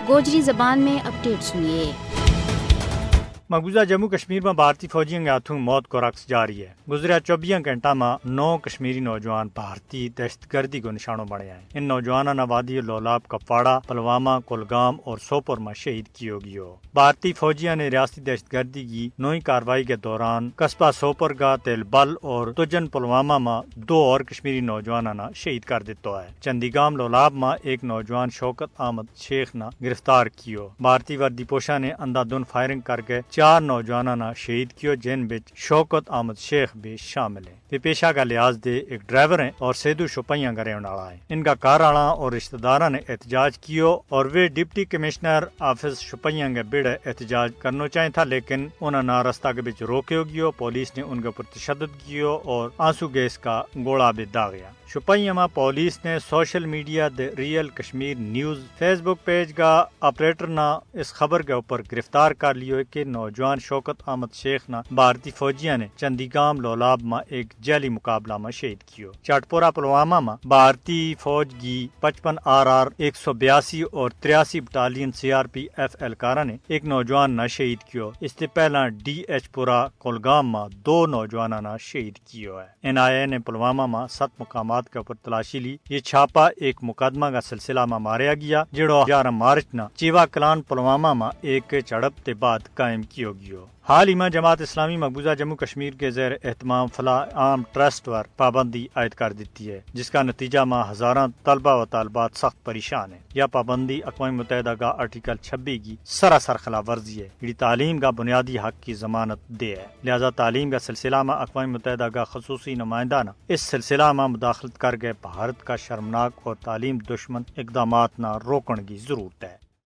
گوجری زبان میں اپڈیٹ سنیے۔ مقبوضہ جموں کشمیر میں بھارتی فوجیوں کے ہاتھوں موت کو رقص جاری ہے۔ گزریا 24 گھنٹہ میں 9 کشمیری نوجوان بھارتی دہشت گردی کو نشانوں بڑے ہیں۔ ان نوجوانوں نے وادی لولاب، کپواڑہ، پلوامہ، کولگام اور سوپور میں شہید کیے گئے ہو۔ بھارتی فوجیوں نے ریاستی دہشت گردی کی نوئی کارروائی کے دوران قصبہ سوپور کا تیل بل اور تجن پلوامہ میں 2 اور کشمیری نوجوانوں نے شہید کر دیتا ہے۔ چندیگام لولاب میں ایک نوجوان شوکت احمد شیخ نے گرفتار کیو۔ بھارتی وردی پوشا نے اندھا دھند فائرنگ کر کے 4 نوجوانوں نے شہید کیو، جن بچ شوکت احمد شیخ بھی شامل ہے۔ یہ پیشہ کا لحاظ دے ایک ڈرائیور ہیں اور سیدو شوپیاں کا رہنے والا ہے۔ ان کا کار والا اور رشتہ داروں نے احتجاج کیو اور وہ ڈپٹی کمشنر آفس شوپیاں کے بڑے احتجاج کرنا چاہے تھا، لیکن انہوں نے راستہ کے بچ روکے گیو۔ پولیس نے ان کے اوپر تشدد کیو اور آنسو گیس کا گولا بھی داغیا۔ شوپیاں میں پولیس نے سوشل میڈیا دے ریئل کشمیر نیوز فیس بک پیج کا آپریٹر نے اس خبر کے اوپر گرفتار کر لیو کہ نوجوان شوکت احمد شیخ نے بھارتی فوجیوں نے چندیگام لولاب میں ایک جعلی مقابلہ میں شہید کیو۔ چاٹپورہ پلوامہ میں بھارتی فوج کی 55 RR 182 اور 83 بٹالین CRPF اہلکاروں نے ایک نوجوان نے شہید کیو۔ اس سے پہلا DH پورہ کولگام میں 2 نوجوانوں نے شہید کیو ہے۔ NIA نے پلوامہ میں 7 مقامات کے اوپر تلاشی لی۔ یہ چھاپا ایک مقدمہ کا سلسلہ میں ماریا گیا، جڑو 11 مارچ نہ چیوا کلان پلوامہ میں ایک جھڑپ کے بعد قائم کیو گیو۔ حال ہی میں جماعت اسلامی مقبوضہ جموں کشمیر کے زیر اہتمام فلاح عام ٹرسٹ پر پابندی عائد کر دیتی ہے، جس کا نتیجہ میں ہزاروں طلبہ و طالبات سخت پریشان ہیں۔ یہ پابندی اقوام متحدہ کا آرٹیکل 26 کی سراسر خلاف ورزی ہے، یہ تعلیم کا بنیادی حق کی ضمانت دے ہے۔ لہذا تعلیم کا سلسلہ میں اقوام متحدہ کا خصوصی نمائندہ نے اس سلسلہ میں مداخلت کر کے بھارت کا شرمناک اور تعلیم دشمن اقدامات نہ روکنے کی ضرورت ہے۔